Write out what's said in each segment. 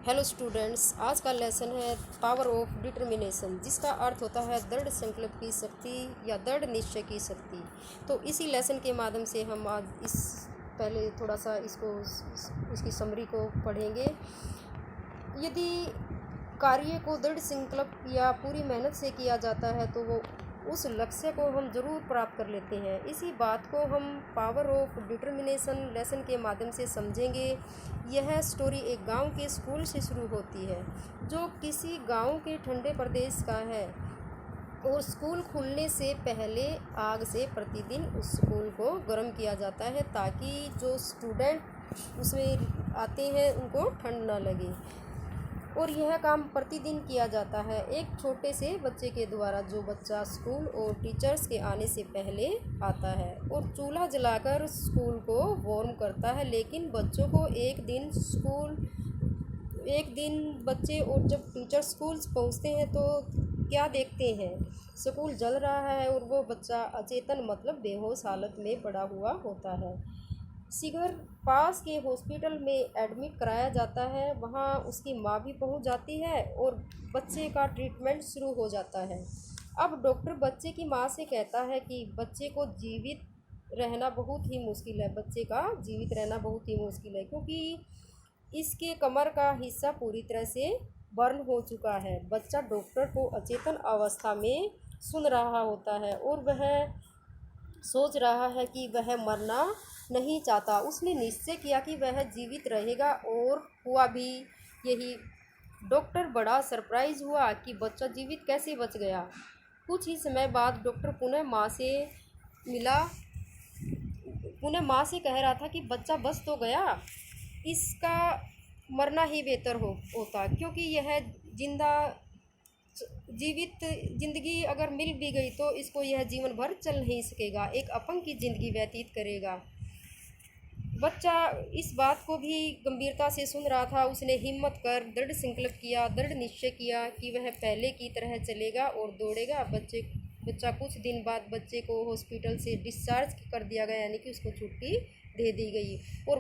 Hello students, आज का lesson है पावर ऑफ डिटर्मिनेशन, जिसका अर्थ होता है दृढ़ संकल्प की शक्ति या दृढ़ निश्चय की शक्ति। तो इसी लेसन के माध्यम से हम आज पहले थोड़ा सा इसकी समरी को पढ़ेंगे। यदि कार्य को दृढ़ संकल्प या पूरी मेहनत से किया जाता है तो वो उस लक्ष्य को हम ज़रूर प्राप्त कर लेते हैं। इसी बात को हम पावर ऑफ डिटर्मिनेशन लेसन के माध्यम से समझेंगे। यह स्टोरी एक गांव के स्कूल से शुरू होती है, जो किसी गांव के ठंडे प्रदेश का है, और स्कूल खुलने से पहले आग से प्रतिदिन उस स्कूल को गर्म किया जाता है, ताकि जो स्टूडेंट उसमें आते हैं उनको ठंड ना लगे। और यह काम प्रतिदिन किया जाता है एक छोटे से बच्चे के द्वारा, जो बच्चा स्कूल और टीचर्स के आने से पहले आता है और चूल्हा जलाकर स्कूल को वार्म करता है। लेकिन बच्चों को एक दिन बच्चे और जब टीचर स्कूल पहुंचते हैं तो क्या देखते हैं, स्कूल जल रहा है और वो बच्चा अचेतन मतलब बेहोश हालत में पड़ा हुआ होता है। शिगर पास के हॉस्पिटल में एडमिट कराया जाता है। वहाँ उसकी माँ भी पहुँच जाती है और बच्चे का ट्रीटमेंट शुरू हो जाता है। अब डॉक्टर बच्चे की माँ से कहता है कि बच्चे को जीवित रहना बहुत ही मुश्किल है, बच्चे का जीवित रहना बहुत ही मुश्किल है, क्योंकि इसके कमर का हिस्सा पूरी तरह से बर्न हो चुका है। बच्चा डॉक्टर को अचेतन अवस्था में सुन रहा होता है और वह सोच रहा है कि वह मरना नहीं चाहता। उसने निश्चय किया कि वह जीवित रहेगा और हुआ भी यही। डॉक्टर बड़ा सरप्राइज हुआ कि बच्चा जीवित कैसे बच गया। कुछ ही समय बाद डॉक्टर पुनः माँ से कह रहा था कि बच्चा बच तो गया, इसका मरना ही बेहतर होता, क्योंकि यह जीवित जिंदगी अगर मिल भी गई तो इसको यह जीवन भर चल नहीं सकेगा, एक अपंग की ज़िंदगी व्यतीत करेगा। बच्चा इस बात को भी गंभीरता से सुन रहा था। उसने हिम्मत कर दृढ़ संकल्प किया, दृढ़ निश्चय किया कि वह पहले की तरह चलेगा और दौड़ेगा। बच्चा कुछ दिन बाद बच्चे को हॉस्पिटल से डिस्चार्ज कर दिया गया, यानी कि उसको छुट्टी दे दी गई और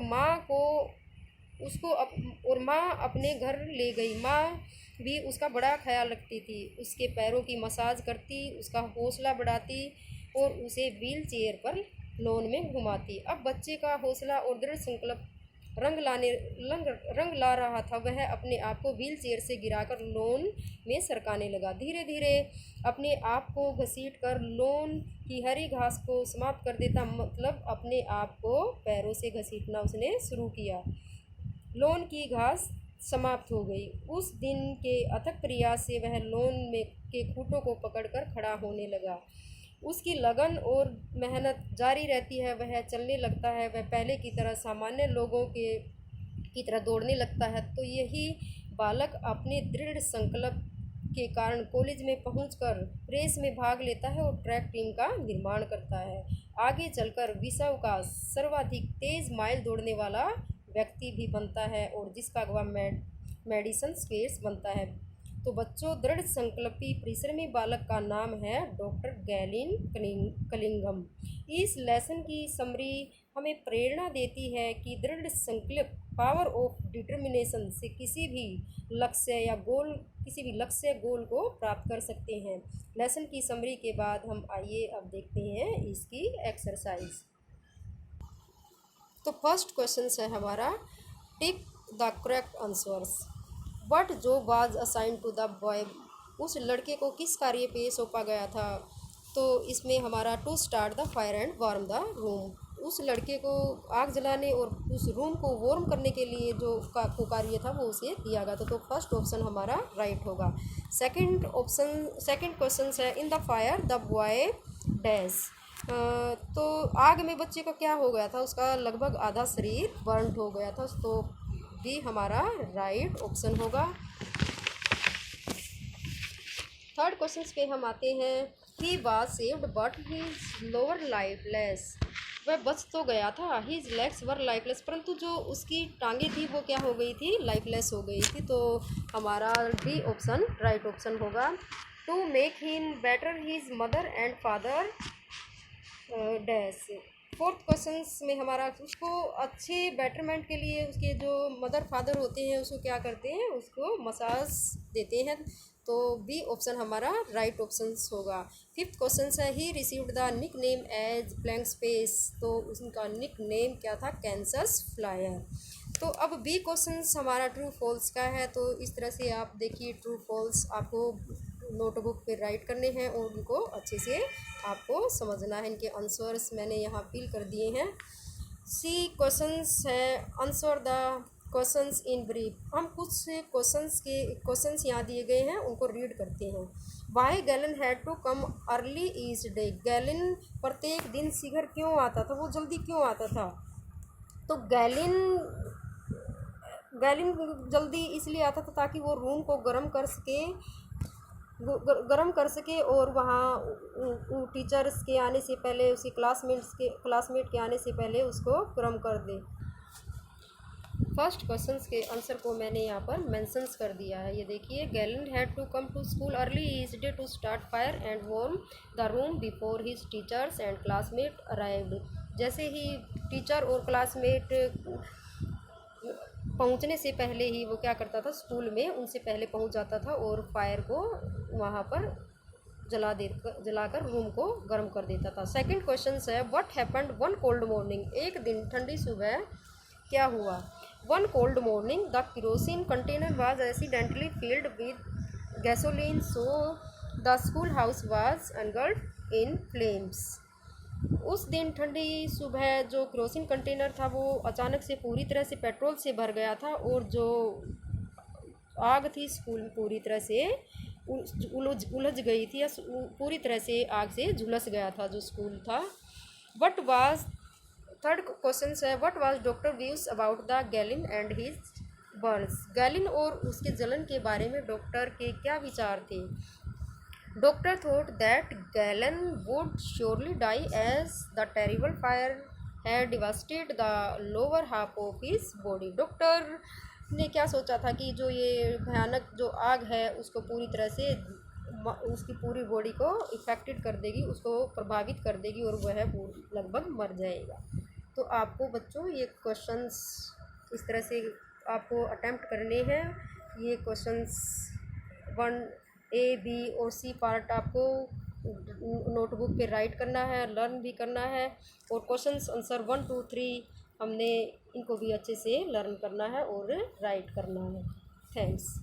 माँ अपने घर ले गई। माँ भी उसका बड़ा ख्याल रखती थी, उसके पैरों की मसाज करती, उसका हौसला बढ़ाती और उसे व्हील चेयर पर लॉन में घुमाती। अब बच्चे का हौसला और दृढ़ संकल्प रंग ला रहा था। वह अपने आप को व्हील चेयर से गिराकर लॉन में सरकाने लगा। धीरे धीरे अपने आप को घसीटकर लॉन की हरी घास को समाप्त कर देता, मतलब अपने आप को पैरों से घसीटना उसने शुरू किया। लॉन की घास समाप्त हो गई। उस दिन के अथक प्रयास से वह लॉन में के खूंटों को पकड़कर खड़ा होने लगा। उसकी लगन और मेहनत जारी रहती है। वह चलने लगता है, वह पहले की तरह सामान्य लोगों की तरह दौड़ने लगता है। तो यही बालक अपने दृढ़ संकल्प के कारण कॉलेज में पहुंचकर रेस में भाग लेता है और ट्रैक टीम का निर्माण करता है। आगे चलकर विश्व का सर्वाधिक तेज़ माइल दौड़ने वाला व्यक्ति भी बनता है और जिसका गवाह मेडिसन स्क्वेयर्स बनता है। तो बच्चों, दृढ़ संकल्पी परिश्रमी बालक का नाम है डॉक्टर गैलिन कलिंगम। इस लेसन की समरी हमें प्रेरणा देती है कि दृढ़ संकल्प पावर ऑफ डिटर्मिनेशन से किसी भी लक्ष्य गोल को प्राप्त कर सकते हैं। लेसन की समरी के बाद हम आइए अब देखते हैं इसकी एक्सरसाइज। तो फर्स्ट क्वेश्चन है हमारा, tick the correct answers. What job was assign to the boy. उस लड़के को किस कार्य पे सौंपा गया था। तो इसमें हमारा to start the fire and warm the room. उस लड़के को आग जलाने और उस रूम को वार्म करने के लिए जो कार्य था वो उसे दिया गया था। तो फर्स्ट ऑप्शन हमारा राइट होगा। सेकंड क्वेश्चन है, in the fire the boy dash. तो आग में बच्चे को क्या हो गया था, उसका लगभग आधा शरीर बर्न हो गया था। तो भी हमारा राइट ऑप्शन होगा। थर्ड क्वेश्चन पे हम आते हैं, he was saved but his lower lifeless. वह बच तो गया था, हिज लेग्स वर लाइफलेस, परंतु जो उसकी टांगे थी वो क्या हो गई थी, लाइफलेस हो गई थी। तो हमारा डी ऑप्शन राइट ऑप्शन होगा। To make him better his mother and father dash. Fourth questions में हमारा उसको अच्छे बेटरमेंट के लिए उसके जो मदर फादर होते हैं उसको क्या करते हैं, उसको मसाज देते हैं। तो बी ऑप्शन हमारा राइट ऑप्शन होगा। फिफ्थ क्वेश्चन है he received the nick name as blank space, तो उनका निक नेम क्या था, कैंसस फ्लायर। तो अब बी क्वेश्चन हमारा ट्रू फॉल्स का है। तो इस तरह से आप देखिए ट्रू फॉल्स आपको नोटबुक पे राइट करने हैं और उनको अच्छे से आपको समझना है। इनके आंसर्स मैंने यहाँ फिल कर दिए हैं। सी क्वेश्चंस है answer the questions in brief. हम कुछ क्वेश्चंस यहाँ दिए गए हैं उनको रीड करते हैं। Why Galen had to come early each day, Galen प्रत्येक दिन शीघ्र क्यों आता था, वो जल्दी क्यों आता था। तो गैलिन जल्दी इसलिए आता था ताकि वो रूम को गर्म कर सके और वहाँ टीचर्स के आने से पहले, उसके क्लासमेट के आने से पहले उसको गर्म कर दे। फर्स्ट क्वेश्चन के आंसर को मैंने यहाँ पर मेंशंस कर दिया है। ये देखिए, Galen had to come to school early each day to start fire and warm the room before his teachers and classmate arrived. जैसे ही टीचर और क्लासमेट पहुंचने से पहले ही वो क्या करता था, स्कूल में उनसे पहले पहुंच जाता था और फायर को वहाँ पर जलाकर रूम को गर्म कर देता था। सेकंड क्वेश्चन है what happened one cold morning, एक दिन ठंडी सुबह क्या हुआ। One cold morning the kerosene container was accidentally filled with gasoline so the school house was engulfed in flames. उस दिन ठंडी सुबह जो केरोसिन कंटेनर था वो अचानक से पूरी तरह से पेट्रोल से भर गया था और जो आग थी स्कूल में पूरी तरह से उलझ गई थी या पूरी तरह से आग से झुलस गया था जो स्कूल था। वट वाज थर्ड क्वेश्चन है what was doctor views about the Gallin and his burns, Gallin और उसके जलन के बारे में डॉक्टर के क्या विचार थे। Doctor thought that Galen would surely die as the terrible fire had devastated the lower half of his body. Doctor ने क्या सोचा था कि जो ये भयानक जो आग है उसको पूरी तरह से उसकी पूरी बॉडी को इफेक्टेड कर देगी, उसको प्रभावित कर देगी और वह लगभग मर जाएगा। तो आपको बच्चों ये क्वेश्चंस इस तरह से आपको अटेम्प्ट करने हैं। ये क्वेश्चंस 1A, B और C पार्ट आपको नोटबुक पे राइट करना है, लर्न भी करना है और क्वेश्चंस आंसर 1, 2, 3 हमने इनको भी अच्छे से लर्न करना है और राइट करना है। थैंक्स।